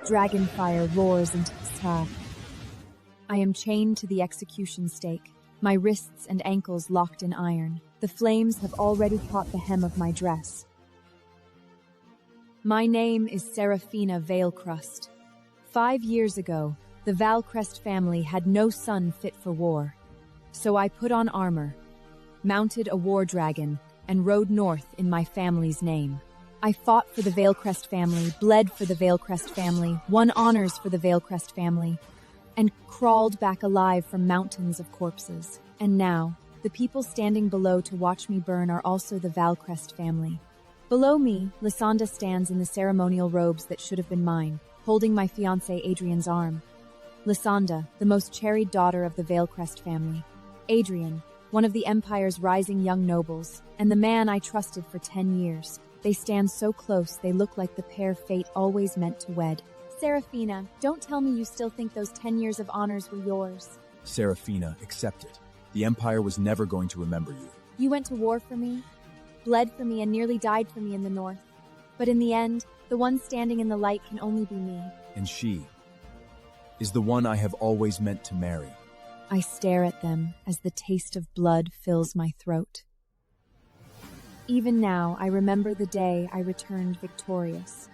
Dragon fire roars into the sky. I am chained to the execution stake, my wrists and ankles locked in iron. The flames have already caught the hem of my dress. My name is Seraphina Veilcrust. 5 years ago, the Valcrest family had no son fit for war. So I put on armor, mounted a war dragon, and rode north in my family's name. I fought for the Veilcrest family, bled for the Veilcrest family, won honors for the Veilcrest family, and crawled back alive from mountains of corpses. And now, the people standing below to watch me burn are also the Valcrest family. Below me, Lysandra stands in the ceremonial robes that should have been mine, holding my fiancé Adrian's arm. Lysandra, the most cherished daughter of the Veilcrest family. Adrian, one of the Empire's rising young nobles, and the man I trusted for 10 years. They stand so close, they look like the pair fate always meant to wed. Seraphina, don't tell me you still think those 10 years of honors were yours. Seraphina, accept it. The Empire was never going to remember you. You went to war for me, bled for me, and nearly died for me in the north. But in the end, the one standing in the light can only be me. And she is the one I have always meant to marry. I stare at them as the taste of blood fills my throat. Even now, I remember the day I returned victorious.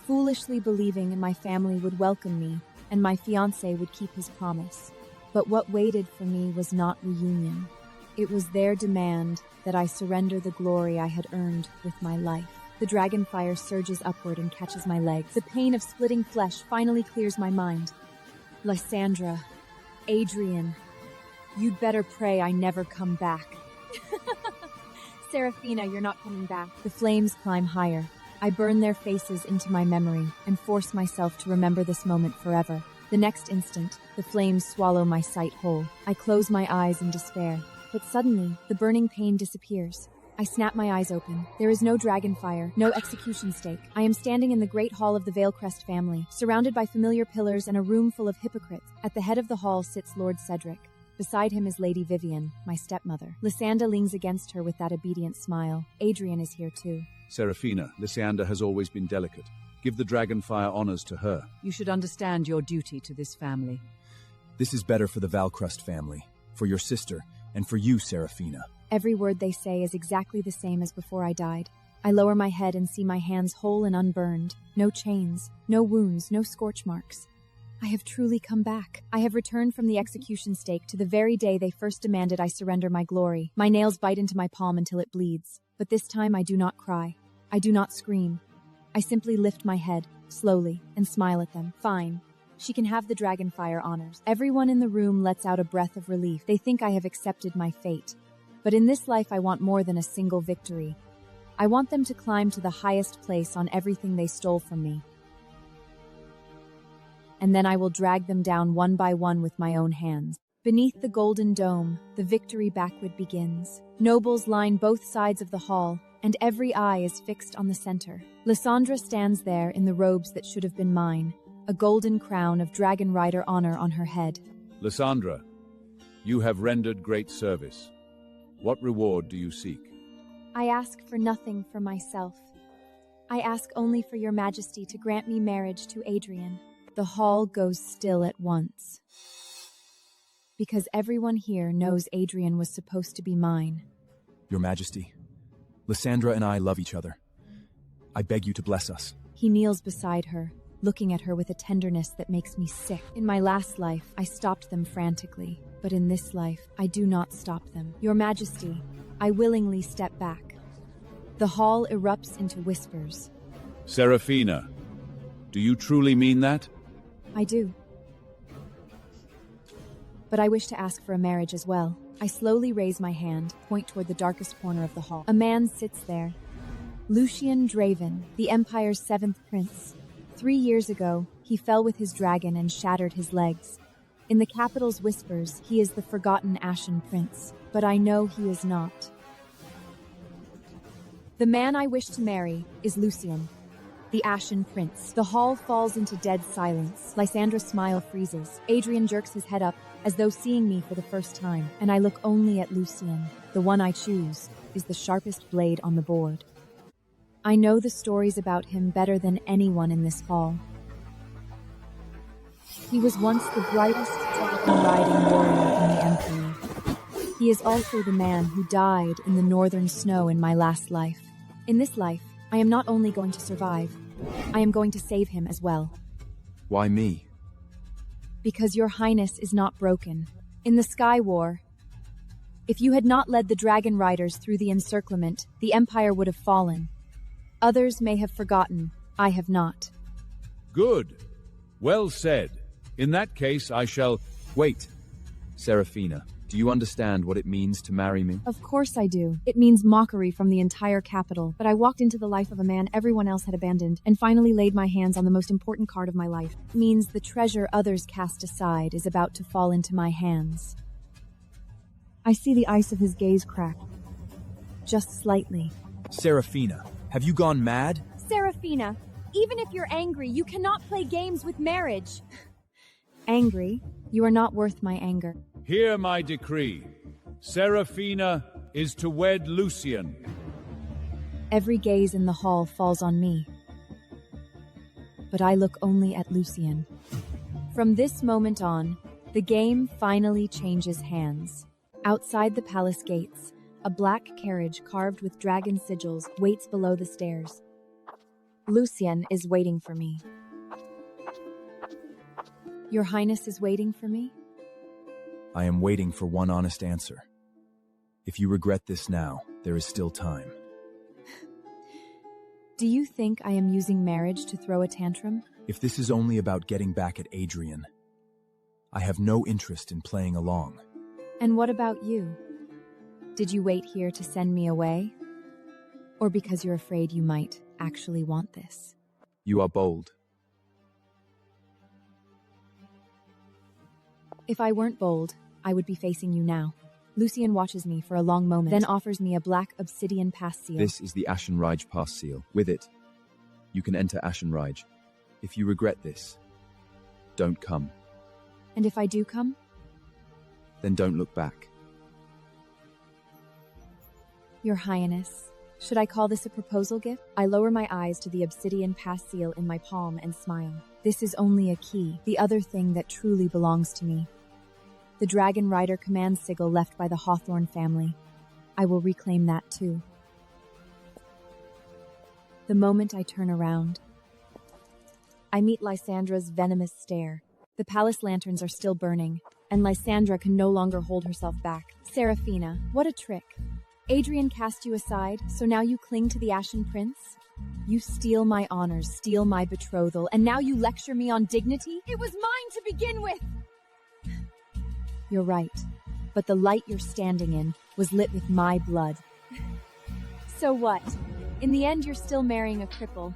Foolishly believing my family would welcome me and my fiancé would keep his promise. But what waited for me was not reunion. It was their demand that I surrender the glory I had earned with my life. The dragon fire surges upward and catches my legs. The pain of splitting flesh finally clears my mind. Lysandra, Adrian, you'd better pray I never come back. Seraphina, you're not coming back. The flames climb higher. I burn their faces into my memory and force myself to remember this moment forever. The next instant, the flames swallow my sight whole. I close my eyes in despair, but suddenly, the burning pain disappears. I snap my eyes open. There is no dragon fire, no execution stake. I am standing in the great hall of the Veilcrest family, surrounded by familiar pillars and a room full of hypocrites. At the head of the hall sits Lord Cedric. Beside him is Lady Vivian, my stepmother. Lysandra leans against her with that obedient smile. Adrian is here too. Seraphina, Lysandra has always been delicate. Give the dragonfire honors to her. You should understand your duty to this family. This is better for the Valcrest family, for your sister, and for you, Seraphina. Every word they say is exactly the same as before I died. I lower my head and see my hands whole and unburned. No chains, no wounds, no scorch marks. I have truly come back. I have returned from the execution stake to the very day they first demanded I surrender my glory. My nails bite into my palm until it bleeds. But this time I do not cry. I do not scream. I simply lift my head, slowly, and smile at them. Fine. She can have the dragonfire honors. Everyone in the room lets out a breath of relief. They think I have accepted my fate. But in this life I want more than a single victory. I want them to climb to the highest place on everything they stole from me. And then I will drag them down one by one with my own hands. Beneath the golden dome, the victory backward begins. Nobles line both sides of the hall, and every eye is fixed on the center. Lysandra stands there in the robes that should have been mine, a golden crown of dragon rider honor on her head. Lysandra, you have rendered great service. What reward do you seek? I ask for nothing for myself. I ask only for your majesty to grant me marriage to Adrian. The hall goes still at once. Because everyone here knows Adrian was supposed to be mine. Your Majesty, Lysandra and I love each other. I beg you to bless us. He kneels beside her, looking at her with a tenderness that makes me sick. In my last life, I stopped them frantically, but in this life, I do not stop them. Your Majesty, I willingly step back. The hall erupts into whispers. Seraphina, do you truly mean that? I do. But I wish to ask for a marriage as well. I slowly raise my hand, point toward the darkest corner of the hall. A man sits there. Lucien Draven, the Empire's 7th prince. 3 years ago, he fell with his dragon and shattered his legs. In the capital's whispers, he is the forgotten Ashen Prince, but I know he is not. The man I wish to marry is Lucien, the Ashen Prince. The hall falls into dead silence. Lysandra's smile freezes. Adrian jerks his head up, as though seeing me for the first time, and I look only at Lucien. The one I choose is the sharpest blade on the board. I know the stories about him better than anyone in this hall. He was once the brightest riding warrior in the Empire. He is also the man who died in the northern snow in my last life. In this life, I am not only going to survive, I am going to save him as well. Why me? Because your highness is not broken. In the Sky War, if you had not led the dragon riders through the encirclement, the Empire would have fallen. Others may have forgotten, I have not. Good. Well said. In that case, I shall... Wait. Seraphina, do you understand what it means to marry me? Of course I do. It means mockery from the entire capital, but I walked into the life of a man everyone else had abandoned, and finally laid my hands on the most important card of my life. It means the treasure others cast aside is about to fall into my hands. I see the ice of his gaze crack. Just slightly. Seraphina, have you gone mad? Seraphina, even if you're angry, you cannot play games with marriage. Angry? You are not worth my anger. Hear my decree. Seraphina is to wed Lucien. Every gaze in the hall falls on me. But I look only at Lucien. From this moment on, the game finally changes hands. Outside the palace gates, a black carriage carved with dragon sigils waits below the stairs. Lucien is waiting for me. Your Highness is waiting for me? I am waiting for one honest answer. If you regret this now, there is still time. Do you think I am using marriage to throw a tantrum? If this is only about getting back at Adrian, I have no interest in playing along. And what about you? Did you wait here to send me away? Or because you're afraid you might actually want this? You are bold. If I weren't bold, I would be facing you now. Lucien watches me for a long moment, then offers me a black obsidian pass seal. This is the Ashenrige pass seal. With it, you can enter Ashenrige. If you regret this, don't come. And if I do come? Then don't look back. Your Highness, should I call this a proposal gift? I lower my eyes to the obsidian pass seal in my palm and smile. This is only a key, the other thing that truly belongs to me. The Dragon Rider command sigil left by the Hawthorne family. I will reclaim that too. The moment I turn around, I meet Lysandra's venomous stare. The palace lanterns are still burning, and Lysandra can no longer hold herself back. Seraphina, what a trick. Adrian cast you aside, so now you cling to the Ashen Prince? You steal my honors, steal my betrothal, and now you lecture me on dignity? It was mine to begin with! You're right, but the light you're standing in was lit with my blood. So what? In the end, you're still marrying a cripple.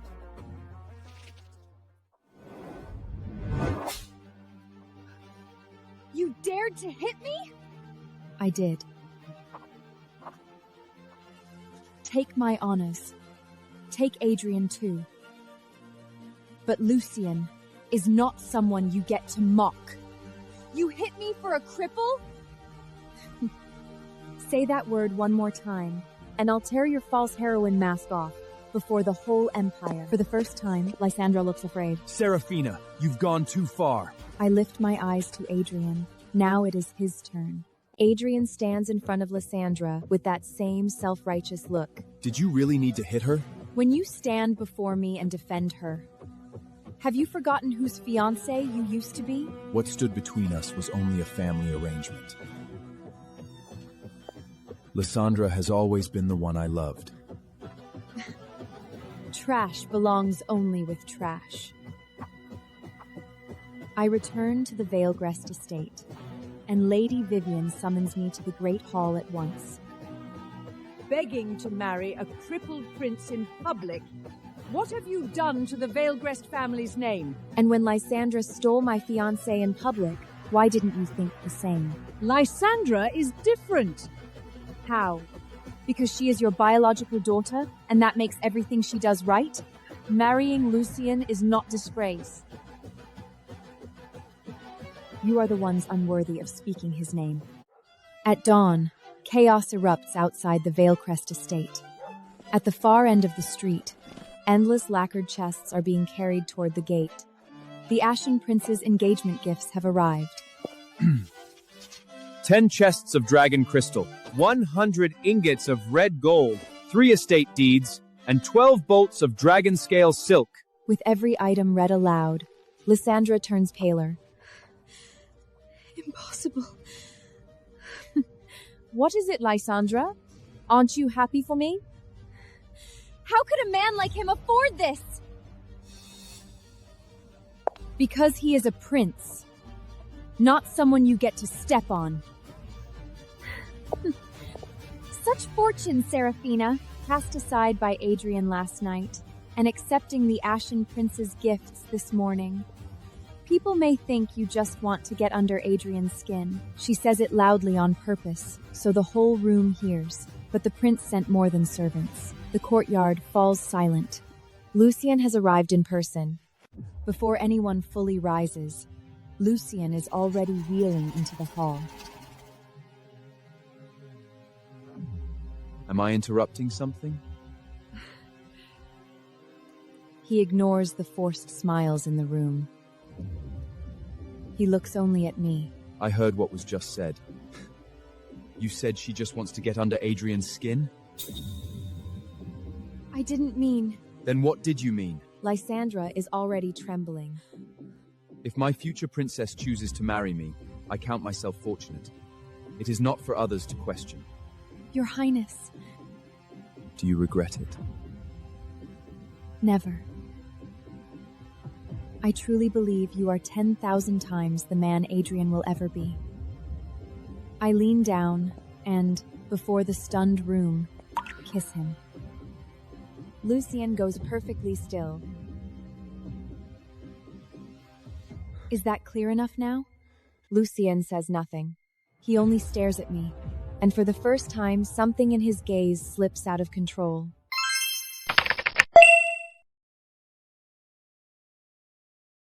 You dared to hit me? I did. Take my honors. Take Adrian too. But Lucien is not someone you get to mock. You hit me for a cripple? Say that word one more time, and I'll tear your false heroine mask off before the whole Empire. For the first time, Lysandra looks afraid. Seraphina, you've gone too far. I lift my eyes to Adrian. Now it is his turn. Adrian stands in front of Lysandra with that same self-righteous look. Did you really need to hit her? When you stand before me and defend her, have you forgotten whose fiancé you used to be? What stood between us was only a family arrangement. Lysandra has always been the one I loved. Trash belongs only with trash. I return to the Veilcrest estate, and Lady Vivian summons me to the Great Hall at once. Begging to marry a crippled prince in public? What have you done to the Veilcrest family's name? And when Lysandra stole my fiancé in public, why didn't you think the same? Lysandra is different. How? Because she is your biological daughter, and that makes everything she does right? Marrying Lucien is not disgrace. You are the ones unworthy of speaking his name. At dawn, chaos erupts outside the Veilcrest estate. At the far end of the street, endless lacquered chests are being carried toward the gate. The Ashen Prince's engagement gifts have arrived. 10 chests of dragon crystal, 100 ingots of red gold, 3 estate deeds, and 12 bolts of dragon scale silk. With every item read aloud, Lysandra turns paler. Impossible. What is it, Lysandra? Aren't you happy for me? How could a man like him afford this? Because he is a prince, not someone you get to step on. Such fortune, Seraphina. Cast aside by Adrian last night, and accepting the Ashen Prince's gifts this morning. People may think you just want to get under Adrian's skin. She says it loudly on purpose, so the whole room hears. But the prince sent more than servants. The courtyard falls silent. Lucien has arrived in person. Before anyone fully rises, Lucien is already wheeling into the hall. Am I interrupting something? He ignores the forced smiles in the room. He looks only at me. I heard what was just said. You said she just wants to get under Adrian's skin? I didn't mean... Then what did you mean? Lysandra is already trembling. If my future princess chooses to marry me, I count myself fortunate. It is not for others to question. Your Highness. Do you regret it? Never. I truly believe you are 10,000 times the man Adrian will ever be. I lean down and, before the stunned room, kiss him. Lucien goes perfectly still. Is that clear enough now? Lucien says nothing. He only stares at me, and for the first time, something in his gaze slips out of control.